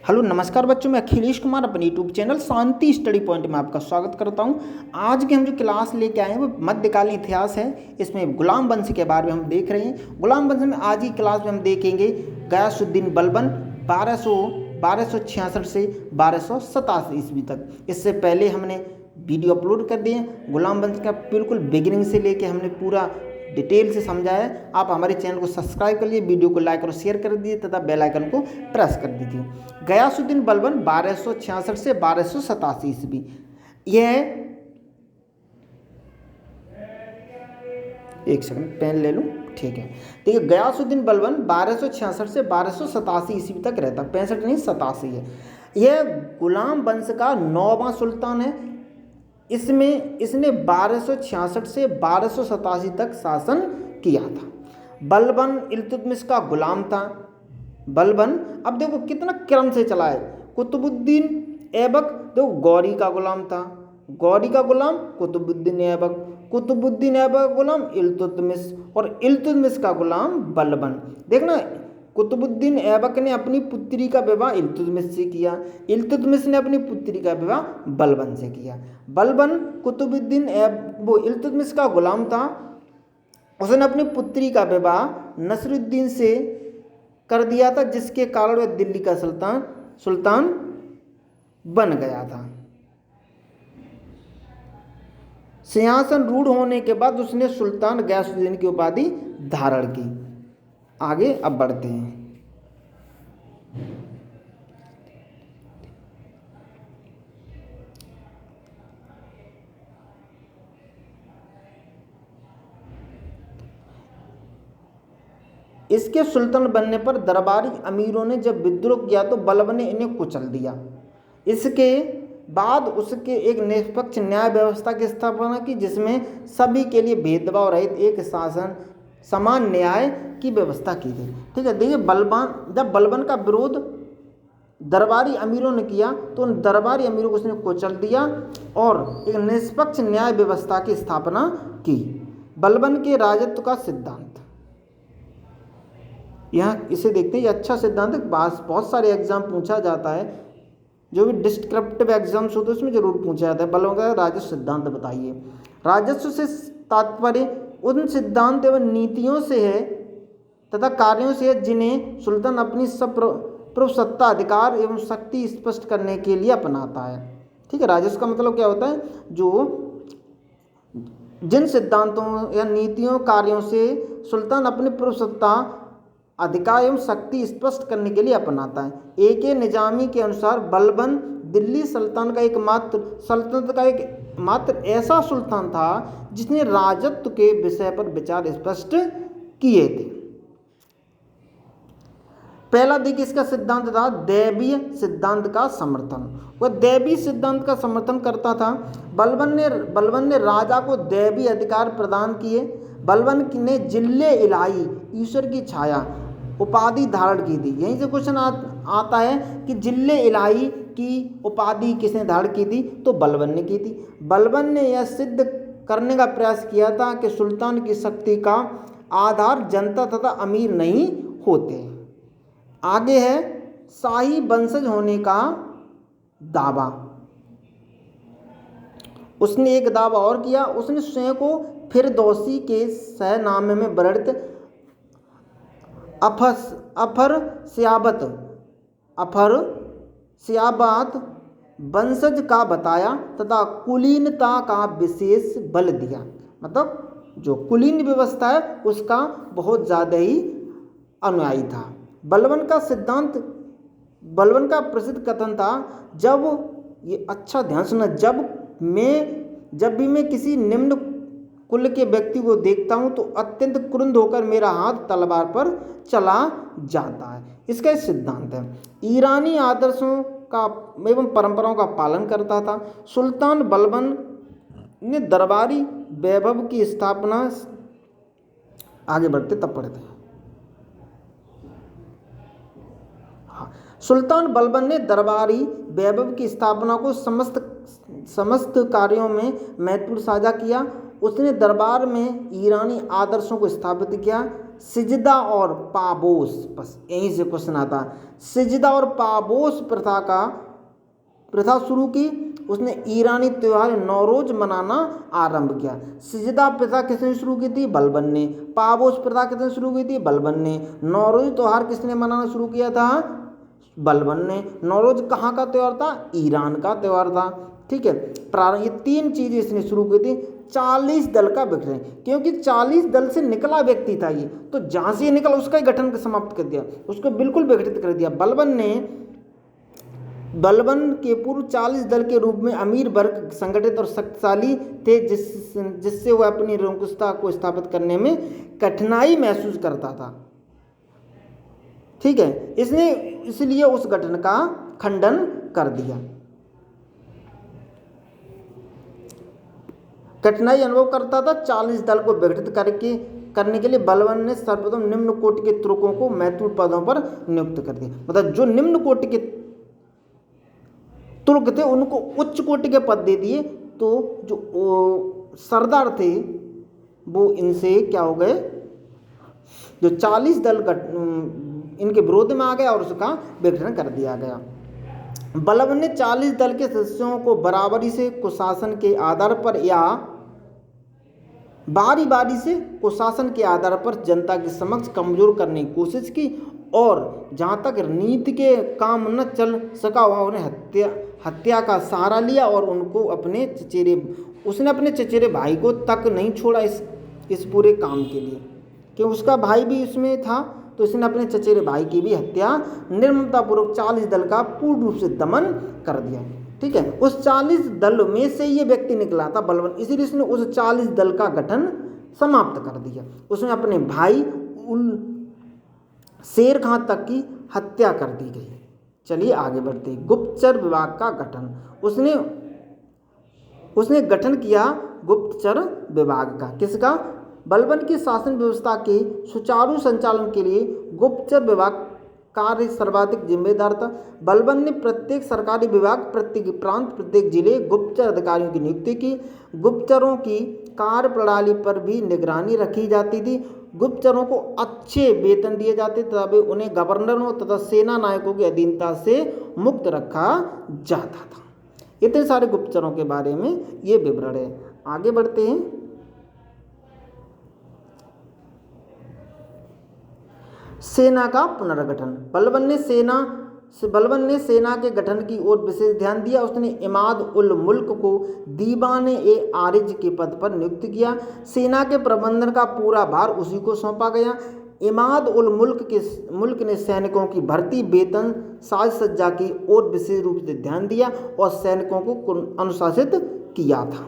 Hello नमस्कार बच्चों, मैं अखिलेश कुमार अपने यूट्यूब चैनल शांति स्टडी पॉइंट में आपका स्वागत करता हूं। आज की हम जो क्लास लेके आए हैं वो मध्यकालीन इतिहास है। इसमें गुलाम वंश के बारे में हम देख रहे हैं। गुलाम वंश में आज की क्लास में हम देखेंगे गयासुद्दीन बलबन 1266 से 1287 ईस्वी तक। इससे पहले हमने वीडियो अपलोड कर दिए। गुलाम वंश का बिल्कुल बिगिनिंग से लेके हमने पूरा डिटेल से समझाया। आप हमारे चैनल को सब्सक्राइब कर लीजिए, वीडियो को लाइक और शेयर कर दीजिए तथा बेल आइकन को प्रेस कर दीजिए। गयासुद्दीन बलबन 1266 से 1287 ईस्वी। यह एक सेकंड पेन ले लूँ, ठीक है। देखिए गयासुद्दीन बलबन 1266 से 1287 ईस्वी तक रहता, 65 नहीं 87 है। यह गुलाम वंश का 9वां सुल्तान है। इसने 1266 से 1287 तक शासन किया था। बलबन इल्तुतमिश का गुलाम था। बलबन अब देखो कितना क्रम से चला है। कुतुबुद्दीन ऐबक देखो गौरी का गुलाम था, गौरी का गुलाम कुतुबुद्दीन ऐबक, कुतुबुद्दीन ऐबक का गुलाम इल्तुतमिश और इल्तुतमिश का गुलाम बलबन। देखना कुतुबुद्दीन ऐबक ने अपनी पुत्री का विवाह इल्तुतमिश से किया, इल्तुतमिश ने अपनी पुत्री का विवाह बलबन से किया। बलबन कुतुबुद्दीन वो इल्तुतमिश का गुलाम था। उसने अपनी पुत्री का विवाह नसरुद्दीन से कर दिया था, जिसके कारण वह दिल्ली का सुल्तान बन गया था। सिंहासन रूढ़ होने के बाद उसने सुल्तान गयासुद्दीन की उपाधि धारण की। आगे अब बढ़ते हैं। इसके सुल्तान बनने पर दरबारी अमीरों ने जब विद्रोह किया तो बलबन ने इन्हें कुचल दिया। इसके बाद उसके एक निष्पक्ष न्याय व्यवस्था की स्थापना की, जिसमें सभी के लिए भेदभाव रहित एक शासन समान न्याय की व्यवस्था की गई। ठीक है। देखिए जब बलबन का विरोध दरबारी अमीरों ने किया तो उन दरबारी अमीरों को उसने कुचल दिया और एक निष्पक्ष न्याय व्यवस्था की स्थापना की। बलबन के राजत्व का सिद्धांत, यहाँ इसे देखते हैं। ये अच्छा सिद्धांत है, बहुत सारे एग्जाम पूछा जाता है। जो भी डिस्क्रिप्टिव एग्जाम्स होते हैं उसमें जरूर पूछा जाता है। बलबन का राजस्व सिद्धांत बताइए। राजस्व से तात्पर्य उन सिद्धांत एवं नीतियों से है तथा कार्यों से है जिन्हें सुल्तान अपनी प्रभुसत्ता अधिकार एवं शक्ति स्पष्ट करने के लिए अपनाता है। ठीक है। राजस्व का मतलब क्या होता है? जो जिन सिद्धांतों या नीतियों कार्यों से सुल्तान अपनी प्रभुसत्ता अधिकार एवं शक्ति स्पष्ट करने के लिए अपनाता है। एक निजामी के अनुसार बलबन दिल्ली सल्तनत का एकमात्र ऐसा सुल्तान था जिसने राजत्व के विषय पर विचार स्पष्ट किए थे। पहला देखिए इसका सिद्धांत था दैवीय सिद्धांत का समर्थन। वह दैवीय सिद्धांत का समर्थन करता था। बलबन ने राजा को दैवीय अधिकार प्रदान किए। बलबन ने जिल्ले इलाही ईश्वर की छाया उपाधि धारण की थी। यहीं से क्वेश्चन आता है कि जिल्ले इलाही की उपाधि किसने धारण की थी? तो बलबन ने की थी। बलबन ने यह सिद्ध करने का प्रयास किया था कि सुल्तान की शक्ति का आधार जनता तथा अमीर नहीं होते। आगे है शाही वंशज होने का दावा। उसने एक दावा और किया। उसने स्वयं को फिरदौसी के सहनामे में वर्णित अफर सियाबात वंशज का बताया तथा कुलीनता का विशेष बल दिया। मतलब जो कुलीन व्यवस्था है उसका बहुत ज़्यादा ही अनुयायी था। बलबन का प्रसिद्ध कथन था, ये अच्छा ध्यान सुनना, जब भी मैं किसी निम्न कुल के व्यक्ति को देखता हूं तो अत्यंत क्रुद्ध होकर मेरा हाथ तलवार पर चला जाता है। इसका एक सिद्धांत है। ईरानी आदर्शों का एवं परंपराओं का पालन करता था। सुल्तान बलबन ने दरबारी वैभव की स्थापना, आगे बढ़ते तब पढ़ते हैं। सुल्तान बलबन ने दरबारी वैभव की स्थापना को समस्त कार्यों में महत्वपूर्ण साझा किया। उसने दरबार में ईरानी आदर्शों को स्थापित किया। सिजदा और पाबोस, बस यहीं से क्वेश्चन आता है, सिजदा और पाबोस प्रथा शुरू की। उसने ईरानी त्यौहार नौरोज मनाना आरंभ किया। सिजदा प्रथा किसने शुरू की थी? बलबन ने। पाबोस प्रथा किसने शुरू की थी? बलबन ने। नौरोज त्यौहार किसने मनाना शुरू किया था? बलबन ने। नौरोज कहाँ का त्यौहार था? ईरान का त्यौहार था। ठीक है, प्रारंभ ये 3 चीजें इसने शुरू की थी। 40 दल का विघटन, क्योंकि 40 दल से निकला व्यक्ति था ये, तो जहां से ये निकला उसका ही गठन समाप्त कर दिया, उसको बिल्कुल विघटित कर दिया। बलबन के पूर्व 40 दल के रूप में अमीर वर्ग संगठित और शक्तिशाली थे, जिससे वह अपनी निरंकुशता को स्थापित करने में कठिनाई महसूस करता था। ठीक है, इसने इसलिए उस गठन का खंडन कर दिया। कठिनाई अनुभव करता था। 40 दल को विघटित करने के लिए बलबन ने सर्वप्रथम निम्न कोटि के तुर्कों को महत्वपूर्ण पदों पर नियुक्त कर दिया। मतलब जो निम्न कोटि के तुर्क थे उनको उच्च कोटि के पद दे दिए, तो जो सरदार थे वो इनसे क्या हो गए, जो 40 दल इनके विरोध में आ गया और उसका विघटन कर दिया गया। बलबन ने 40 दल के सदस्यों को बराबरी से कुशासन के आधार पर या बारी बारी से कुशासन के आधार पर जनता के समक्ष कमजोर करने की कोशिश की, और जहाँ तक नीति के काम न चल सका वहाँ उन्हें हत्या का सहारा लिया और उनको उसने अपने चचेरे भाई को तक नहीं छोड़ा इस पूरे काम के लिए, कि उसका भाई भी इसमें था, तो इसने अपने चचेरे भाई की भी हत्या निर्ममतापूर्वक 40 दल का पूर्ण रूप से दमन कर दिया। ठीक है, उस 40 दल में से ये व्यक्ति निकला था बलबन, इसीलिए इसने उस 40 दल का गठन समाप्त कर दिया। उसमें अपने भाई शेर खां तक की हत्या कर दी गई। चलिए आगे बढ़ते हैं। गुप्तचर विभाग का गठन, उसने गठन किया गुप्तचर विभाग का। किसका? बलबन की शासन व्यवस्था के सुचारू संचालन के लिए गुप्तचर विभाग कार्य सर्वाधिक जिम्मेदार था। बलबन ने प्रत्येक सरकारी विभाग, प्रत्येक प्रांत, प्रत्येक जिले गुप्तचर अधिकारियों की नियुक्ति की। गुप्तचरों की कार्य प्रणाली पर भी निगरानी रखी जाती थी। गुप्तचरों को अच्छे वेतन दिए जाते तथा उन्हें गवर्नरों तथा सेना नायकों की अधीनता से मुक्त रखा जाता था। इतने सारे गुप्तचरों के बारे में ये विवरण है। आगे बढ़ते हैं। सेना का पुनर्गठन। बलबन ने सेना के गठन की ओर विशेष ध्यान दिया। उसने इमाद उल मुल्क को दीवान ए आरिज के पद पर नियुक्त किया। सेना के प्रबंधन का पूरा भार उसी को सौंपा गया। इमाद उल मुल्क ने सैनिकों की भर्ती, वेतन, साज सज्जा की ओर विशेष रूप से ध्यान दिया और सैनिकों को अनुशासित किया था।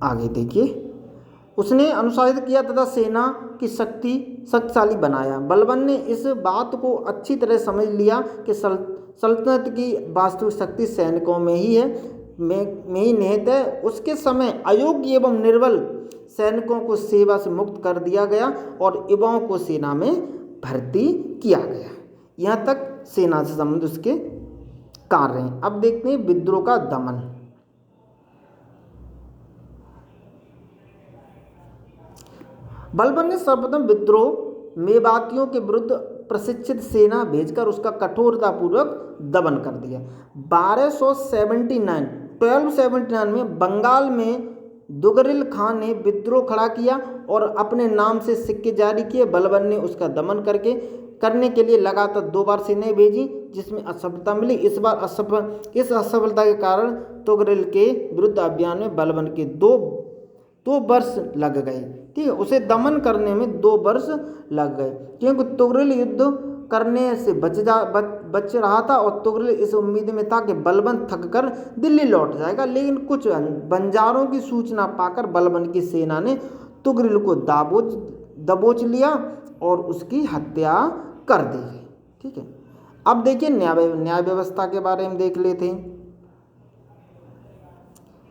आगे देखिए, उसने अनुशासित किया तथा सेना की शक्तिशाली बनाया। बलबन ने इस बात को अच्छी तरह समझ लिया कि सल्तनत की वास्तविक शक्ति सैनिकों में ही निहित है। उसके समय अयोग्य एवं निर्बल सैनिकों को सेवा से मुक्त कर दिया गया और युवाओं को सेना में भर्ती किया गया। यहाँ तक सेना से संबंधित उसके कार्य हैं। अब देखते हैं विद्रोह का दमन। बलबन ने सर्वप्रथम विद्रोह मेवातियों के विरुद्ध प्रशिक्षित सेना भेजकर उसका कठोरतापूर्वक दमन कर दिया। 1279 में बंगाल में दुगरिल खान ने विद्रोह खड़ा किया और अपने नाम से सिक्के जारी किए। बलबन ने उसका दमन करने के लिए लगातार 2 बार सेनाएं भेजी, जिसमें असफलता मिली। इस असफलता के कारण तुगरिल के विरुद्ध अभियान में बलबन के 2 वर्ष लग गए। ठीक है, उसे दमन करने में 2 वर्ष लग गए, क्योंकि तुगरिल युद्ध करने से बच रहा था और तुगरिल इस उम्मीद में था कि बलबन थककर दिल्ली लौट जाएगा। लेकिन कुछ बंजारों की सूचना पाकर बलबन की सेना ने तुगरिल को दबोच लिया और उसकी हत्या कर दी गई। ठीक है, अब देखिए न्याय व्यवस्था के बारे में देख लेते हैं।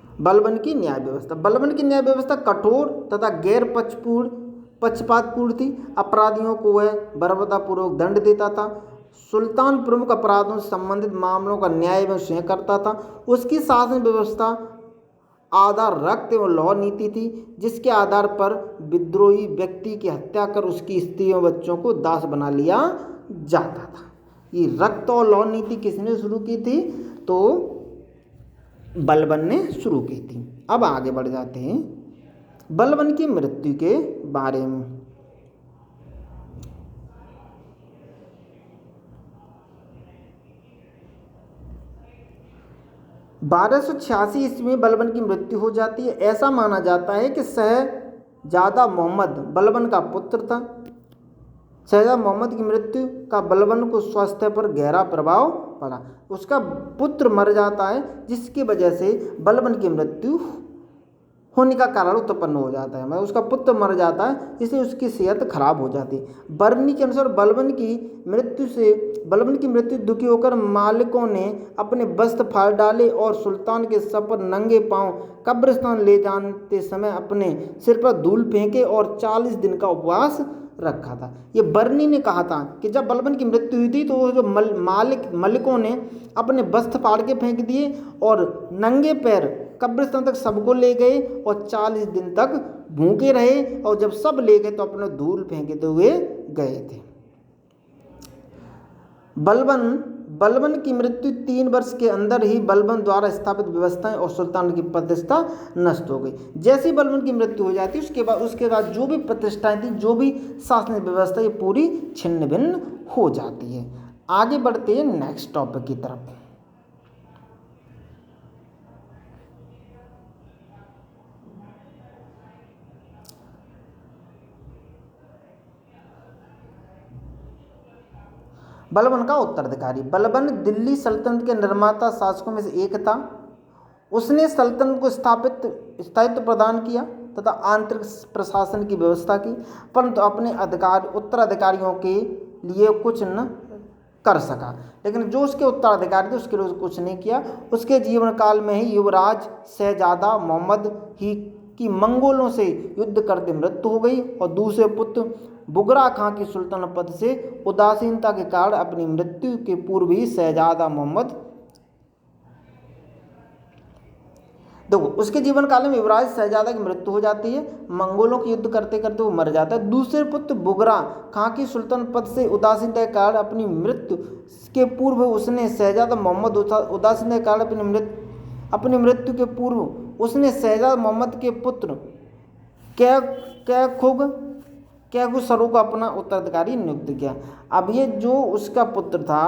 बलबन की न्याय व्यवस्था कठोर तथा गैर पक्षपातपूर्ण थी। अपराधियों को वह बर्बरतापूर्वक दंड देता था सुल्तान प्रमुख अपराधों से संबंधित मामलों का न्याय एवं स्वयं करता था। उसकी शासन व्यवस्था आधार रक्त एवं लौ नीति थी, जिसके आधार पर विद्रोही व्यक्ति की हत्या कर उसकी स्त्री एवं बच्चों को दास बना लिया जाता था। ये रक्त और लौ नीति किसने शुरू की थी? तो बलबन ने शुरू की थी। अब आगे बढ़ जाते हैं बलबन की मृत्यु के बारे में। 1286 ईस्वी में बलबन की मृत्यु हो जाती है। ऐसा माना जाता है कि शहजादा मोहम्मद बलबन का पुत्र था। शहजादा मोहम्मद की मृत्यु का बलबन को स्वास्थ्य पर गहरा प्रभाव पड़ा। उसका पुत्र मर जाता है, जिसकी वजह से बलबन की मृत्यु होने का कारण उत्पन्न हो जाता है। मतलब उसका पुत्र मर जाता है, इसलिए उसकी सेहत खराब हो जाती है। बर्नी के अनुसार बलबन की मृत्यु दुखी होकर मालिकों ने अपने वस्त्र फाड़ डाले और सुल्तान के सर पर नंगे पांव कब्रिस्तान ले जाते समय अपने सिर पर धूल फेंके और 40 दिन का उपवास रखा था। ये बर्नी ने कहा था कि जब बलबन की मृत्यु हुई थी तो वो जो मलिकों ने अपने वस्त्र फाड़ के फेंक दिए और नंगे पैर कब्रिस्तान तक सबको ले गए और 40 दिन तक भूखे रहे, और जब सब ले गए तो अपने धूल फेंकते हुए गए थे। बलबन की मृत्यु 3 वर्ष के अंदर ही बलबन द्वारा स्थापित व्यवस्थाएं और सुल्तान की प्रतिष्ठा नष्ट हो गई। जैसे ही बलबन की मृत्यु हो जाती उसके बाद जो भी प्रतिष्ठाएं थी, जो भी शासनिक व्यवस्था, ये पूरी छिन्न भिन्न हो जाती है। आगे बढ़ते हैं नेक्स्ट टॉपिक की तरफ। बलबन का उत्तराधिकारी। बलबन दिल्ली सल्तनत के निर्माता शासकों में से एक था। उसने सल्तनत को स्थायित्व प्रदान किया तथा आंतरिक प्रशासन की व्यवस्था की, परंतु अपने उत्तराधिकारियों के लिए कुछ न कर सका। लेकिन जो उसके उत्तराधिकारी थे उसके लिए कुछ नहीं किया। उसके जीवन काल में ही युवराज शहजादा मोहम्मद ही की मंगोलों से युद्ध करते मृत्यु हो गई और दूसरे पुत्र बुगरा खां की सुल्तान पद से उदासीनता के कारण अपनी मृत्यु के पूर्व ही शहजादा मोहम्मद, देखो उसके जीवन काल में युवराज शहजादा की मृत्यु हो जाती है, मंगोलों के युद्ध करते करते वो मर जाता है। दूसरे पुत्र बुगरा खां की सुल्तान पद से उदासीनता के कारण अपनी मृत्यु के पूर्व उसने शहजादा मोहम्मद उदासीनता के कारण अपनी मृत्यु के पूर्व उसने शहजादा मोहम्मद के पुत्र कैखु सरू को अपना उत्तराधिकारी नियुक्त किया। अब ये जो उसका पुत्र था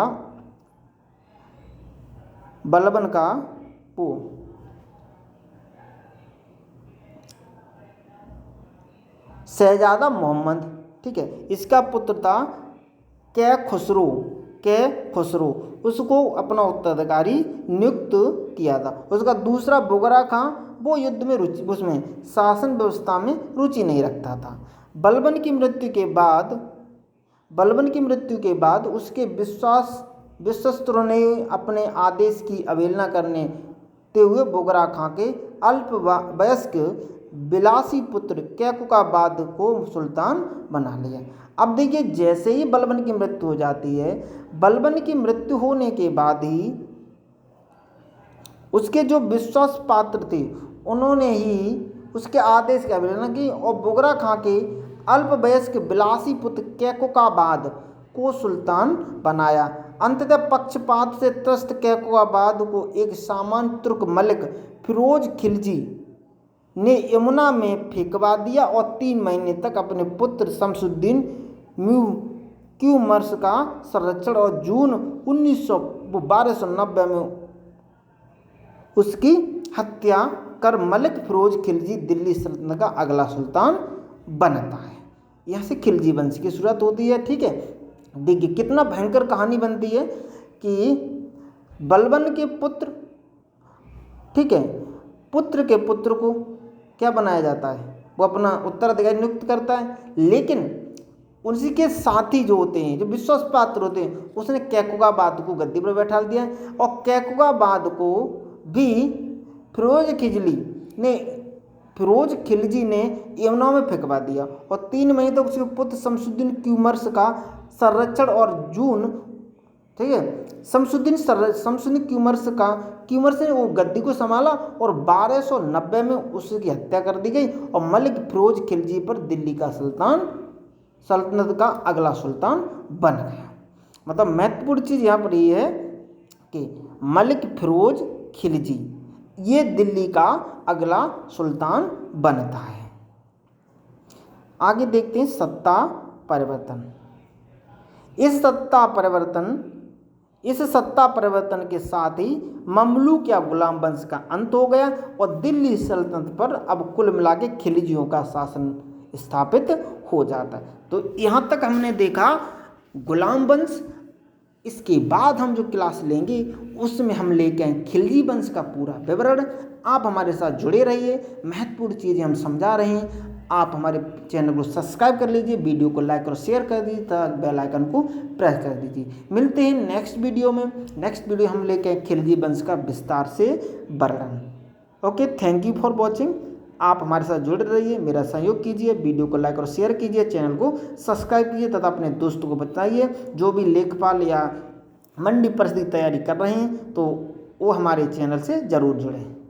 बलबन का शहजादा मोहम्मद, ठीक है, इसका पुत्र था कै खुसरो, उसको अपना उत्तराधिकारी नियुक्त किया था। उसका दूसरा बुगरा खां वो युद्ध में उसमें शासन व्यवस्था में रुचि नहीं रखता था। बलबन की मृत्यु के बाद उसके विश्वस्तरों ने अपने आदेश की अवहेलना करते हुए बुगरा खां के अल्पवयस्क बिलासी पुत्र कैकुकाबाद को सुल्तान बना लिया। अब देखिए, जैसे ही बलबन की मृत्यु हो जाती है, बलबन की मृत्यु होने के बाद ही उसके जो विश्वास पात्र थे उन्होंने ही उसके आदेश की अवहेलना की और बुगरा खां के अल्पवयस्क बिलासी पुत्र कैकुकाबाद को सुल्तान बनाया। अंततः पक्षपात से त्रस्त कैकुकाबाद को एक सामान्य तुर्क मलिक फिरोज खिलजी ने यमुना में फेंकवा दिया और 3 महीने तक अपने पुत्र शमसुद्दीन म्यूमर्स का संरक्षण और जून 1290 में उसकी हत्या कर मलिक फिरोज खिलजी दिल्ली सल्तनत का अगला सुल्तान बनता है। यहाँ से खिलजी वंश की शुरुआत होती है। ठीक है, देखिए कितना भयंकर कहानी बनती है कि बलबन के पुत्र, ठीक है, पुत्र के पुत्र को क्या बनाया जाता है, वो अपना उत्तराधिकारी नियुक्त करता है, लेकिन उसी के साथी जो होते हैं, जो विश्वास पात्र होते हैं, उसने कैकुकाबाद को गद्दी पर बैठा दिया और कैकुकाबाद को भी फिरोज खिलजी ने यमुना में फेंकवा दिया और 3 महीने तक उसके पुत्र शमसुद्दीन म्यूमर्स का संरक्षण और जून ठीक है। शमसुद्दीन क्यूमर्स ने वो गद्दी को संभाला और 1290 में उसकी हत्या कर दी गई और मलिक फिरोज खिलजी पर दिल्ली का सल्तनत का अगला सुल्तान बन गया। मतलब महत्वपूर्ण चीज़ यहाँ पर ये है कि मलिक फिरोज खिलजी ये दिल्ली का अगला सुल्तान बनता है। आगे देखते हैं सत्ता परिवर्तन। इस सत्ता परिवर्तन के साथ ही ममलूक या गुलाम वंश का अंत हो गया और दिल्ली सल्तनत पर अब कुल मिला के खिलजियों का शासन स्थापित हो जाता है। तो यहाँ तक हमने देखा गुलाम वंश। इसके बाद हम जो क्लास लेंगे उसमें हम लेके आए खिलजी वंश का पूरा विवरण। आप हमारे साथ जुड़े रहिए, महत्वपूर्ण चीज़ें हम समझा रहे हैं। आप हमारे चैनल को सब्सक्राइब कर लीजिए, वीडियो को लाइक और शेयर कर दीजिए तथा बेल आइकन को प्रेस कर दीजिए। मिलते हैं नेक्स्ट वीडियो में। नेक्स्ट वीडियो हम लेके आए खिलजी वंश का विस्तार से वर्णन। Okay, thank you for watching. आप हमारे साथ जुड़े रहिए, मेरा सहयोग कीजिए, वीडियो को लाइक और शेयर कीजिए, चैनल को सब्सक्राइब कीजिए तथा अपने दोस्तों को बताइए जो भी लेखपाल या मंडी परिषद की तैयारी कर रहे हैं तो वो हमारे चैनल से ज़रूर जुड़ें।